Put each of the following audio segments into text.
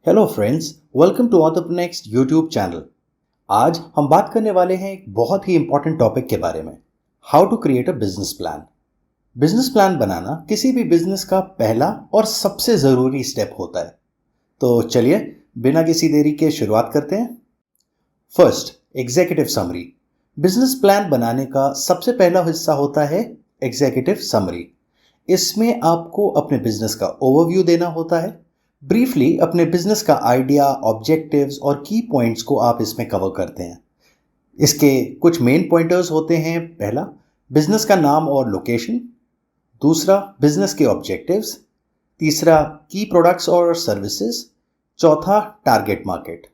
Hello friends, welcome to entrepreneurs YouTube channel. आज हम बात करने वाले हैं एक बहुत ही इंपॉर्टेंट टॉपिक के बारे में, how to create a business plan. Business plan बनाना किसी भी बिजनेस का पहला और सबसे ज़रूरी स्टेप होता है। तो चलिए बिना किसी देरी के शुरुआत करते हैं। First, executive summary. Business plan बनाने का सबसे पहला हिस्सा होता है एग्जीक्यूटिव समरी। इसमें आपको अपने बिजनेस का ओवरव्यू देना होता है। ब्रीफली अपने बिजनेस का आइडिया, ऑब्जेक्टिव्स और की पॉइंट्स को आप इसमें कवर करते हैं। इसके कुछ मेन पॉइंटर्स होते हैं। पहला, बिजनेस का नाम और लोकेशन। दूसरा, बिजनेस के ऑब्जेक्टिव्स। तीसरा, की प्रोडक्ट्स और सर्विसेज। चौथा, टारगेट मार्केट।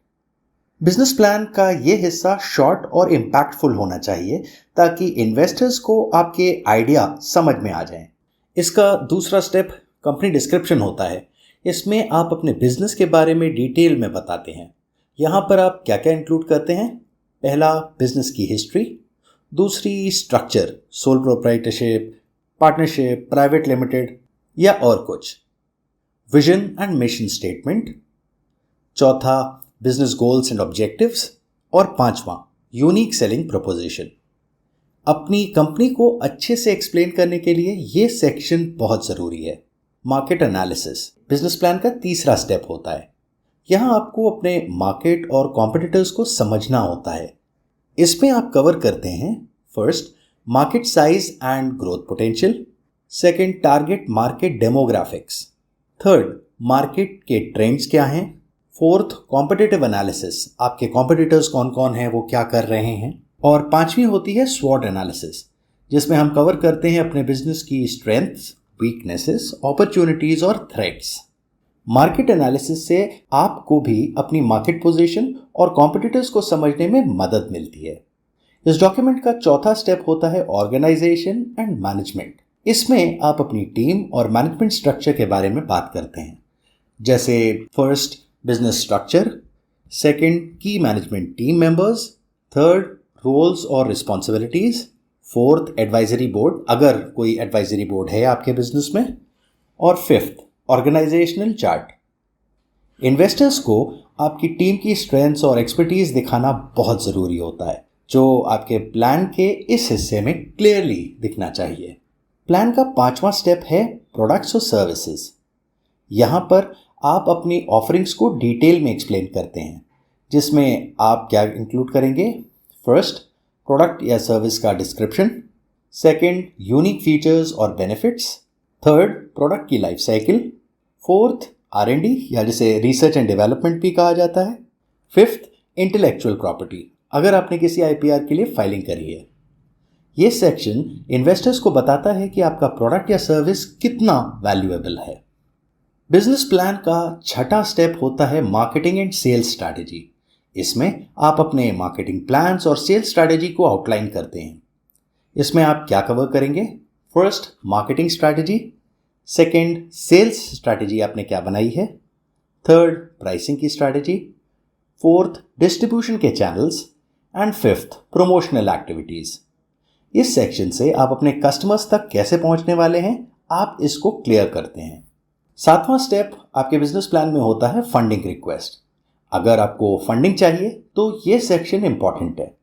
बिजनेस प्लान का ये हिस्सा शॉर्ट और इम्पैक्टफुल होना चाहिए ताकि इन्वेस्टर्स को आपके आइडिया समझ में आ जाएं। इसका दूसरा स्टेप कंपनी डिस्क्रिप्शन होता है। इसमें आप अपने बिजनेस के बारे में डिटेल में बताते हैं। यहाँ पर आप क्या क्या इंक्लूड करते हैं? पहला, बिजनेस की हिस्ट्री। दूसरी, structure, sole proprietorship, partnership, private limited या और कुछ। Vision and mission statement. चौथा, बिजनेस गोल्स एंड ऑब्जेक्टिव्स। और पांचवा, यूनिक सेलिंग प्रोपोजिशन। अपनी कंपनी को अच्छे से एक्सप्लेन करने के लिए ये सेक्शन बहुत ज़रूरी है। मार्केट एनालिसिस बिजनेस प्लान का तीसरा स्टेप होता है। यहाँ आपको अपने मार्केट और कॉम्पिटिटर्स को समझना होता है। इसमें आप कवर करते हैं first, market size and growth potential. Second, target market demographics. Third, market के ट्रेंड्स क्या हैं। फोर्थ, कॉम्पिटिटिव एनालिसिस, आपके कॉम्पिटिटर्स कौन कौन हैं, वो क्या कर रहे हैं। और पांचवी होती है स्वॉट एनालिसिस, जिसमें हम कवर करते हैं अपने बिजनेस की स्ट्रेंथ्स, वीकनेसेस, अपॉर्चुनिटीज और थ्रेट्स। मार्केट एनालिसिस से आपको भी अपनी मार्केट पोजीशन और कॉम्पिटिटर्स को समझने में मदद मिलती है। इस डॉक्यूमेंट का चौथा स्टेप होता है ऑर्गेनाइजेशन एंड मैनेजमेंट। इसमें आप अपनी टीम और मैनेजमेंट स्ट्रक्चर के बारे में बात करते हैं, जैसे फर्स्ट, बिजनेस स्ट्रक्चर। सेकंड, की management team members. Third, roles और रिस्पॉन्सिबिलिटीज। फोर्थ, एडवाइजरी बोर्ड, अगर कोई एडवाइजरी बोर्ड है आपके बिजनेस में। और फिफ्थ, ऑर्गेनाइजेशनल चार्ट। इन्वेस्टर्स को आपकी टीम की स्ट्रेंथ्स और एक्सपर्टीज दिखाना बहुत ज़रूरी होता है, जो आपके प्लान के इस हिस्से में क्लियरली दिखना चाहिए। प्लान का पांचवा स्टेप है प्रोडक्ट्स और सर्विसेज। यहाँ पर आप अपनी ऑफरिंग्स को डिटेल में एक्सप्लेन करते हैं, जिसमें आप क्या इंक्लूड करेंगे? फर्स्ट, प्रोडक्ट या सर्विस का डिस्क्रिप्शन। सेकंड, यूनिक फीचर्स और बेनिफिट्स। थर्ड, प्रोडक्ट की लाइफ साइकिल। फोर्थ, R&D या जिसे रिसर्च एंड डेवलपमेंट भी कहा जाता है। फिफ्थ, इंटेलेक्चुअल प्रॉपर्टी, अगर आपने किसी IPR के लिए फाइलिंग करी है। ये सेक्शन इन्वेस्टर्स को बताता है कि आपका प्रोडक्ट या सर्विस कितना वैल्यूएबल है। बिजनेस प्लान का छठा स्टेप होता है मार्केटिंग एंड सेल्स स्ट्रैटेजी। इसमें आप अपने मार्केटिंग प्लान्स और सेल्स स्ट्रैटेजी को आउटलाइन करते हैं। इसमें आप क्या कवर करेंगे? First, marketing strategy. Second, sales strategy आपने क्या बनाई है। थर्ड, प्राइसिंग की स्ट्रैटेजी। फोर्थ, डिस्ट्रीब्यूशन के channels. And fifth, promotional activities. इस सेक्शन से आप अपने कस्टमर्स तक कैसे पहुंचने वाले हैं, आप इसको क्लियर करते हैं। सातवां स्टेप आपके बिजनेस प्लान में होता है फंडिंग रिक्वेस्ट। अगर आपको फंडिंग चाहिए तो ये सेक्शन इंपॉर्टेंट है।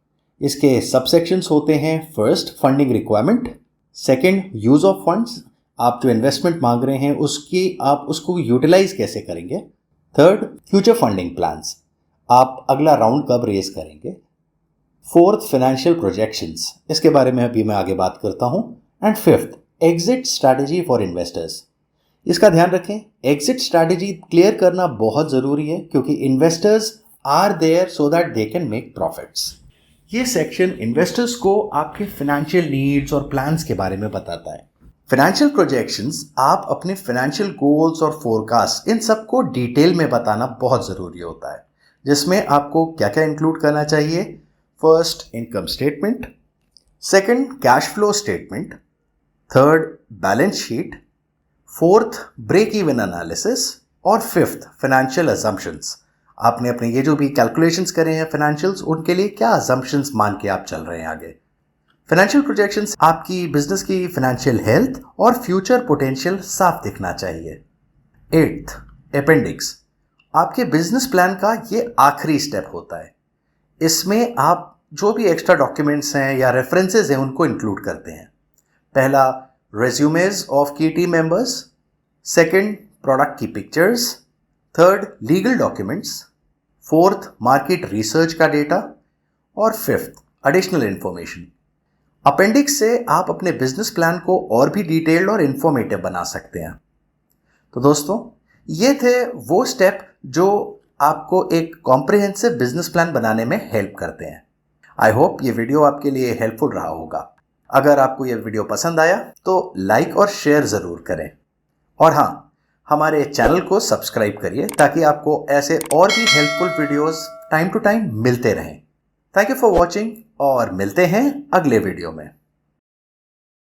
इसके सब सेक्शंस होते हैं। First, funding requirement. Second, use of funds, आप जो इन्वेस्टमेंट मांग रहे हैं आप उसको यूटिलाइज कैसे करेंगे। थर्ड, फ्यूचर फंडिंग प्लान्स, आप अगला राउंड कब रेज करेंगे। फोर्थ, फाइनेंशियल प्रोजेक्शंस, इसके बारे में अभी मैं आगे बात करता हूं। And fifth, exit strategy for investors. इसका ध्यान रखें, एग्जिट स्ट्रैटेजी क्लियर करना बहुत ज़रूरी है, क्योंकि investors are there so that they can make profits. ये सेक्शन इन्वेस्टर्स को आपके फाइनेंशियल नीड्स और प्लान्स के बारे में बताता है। फाइनेंशियल प्रोजेक्शंस, आप अपने फाइनेंशियल गोल्स और फोरकास्ट, इन सब को डिटेल में बताना बहुत ज़रूरी होता है, जिसमें आपको क्या क्या इंक्लूड करना चाहिए। First, income statement. Second, cash flow statement. Third, balance sheet. Fourth, break even analysis. और फिफ्थ, फाइनेंशियल अजम्पशंस, आपने अपने ये जो भी कैलकुलेशंस करे हैं फाइनेंशियल्स, उनके लिए क्या अजम्पशंस मान के आप चल रहे हैं आगे। फाइनेंशियल प्रोजेक्शंस, आपकी बिजनेस की फाइनेंशियल हेल्थ और फ्यूचर पोटेंशियल साफ दिखना चाहिए। एट्थ, अपेंडिक्स, आपके बिजनेस प्लान का ये आखिरी स्टेप होता है। इसमें आप जो भी एक्स्ट्रा डॉक्यूमेंट्स हैं या रेफरेंसेस हैं उनको इंक्लूड करते हैं। पहला, रेज्यूमेज ऑफ की टीम मेंबर्स। सेकंड, प्रोडक्ट की pictures. Third, legal documents. Fourth, market research का डेटा। और फिफ्थ, एडिशनल इंफॉर्मेशन। अपेंडिक्स से आप अपने बिजनेस प्लान को और भी डिटेल्ड और इंफॉर्मेटिव बना सकते हैं। तो दोस्तों, ये थे वो स्टेप जो आपको एक कॉम्प्रिहेंसिव बिजनेस प्लान बनाने में हेल्प करते हैं। आई होप ये वीडियो आपके लिए हेल्पफुल रहा होगा। अगर आपको ये वीडियो पसंद आया तो लाइक और शेयर ज़रूर करें। और हाँ, हमारे चैनल को सब्सक्राइब करिए ताकि आपको ऐसे और भी helpful videos time to time मिलते रहें। थैंक यू फॉर वॉचिंग और मिलते हैं अगले वीडियो में।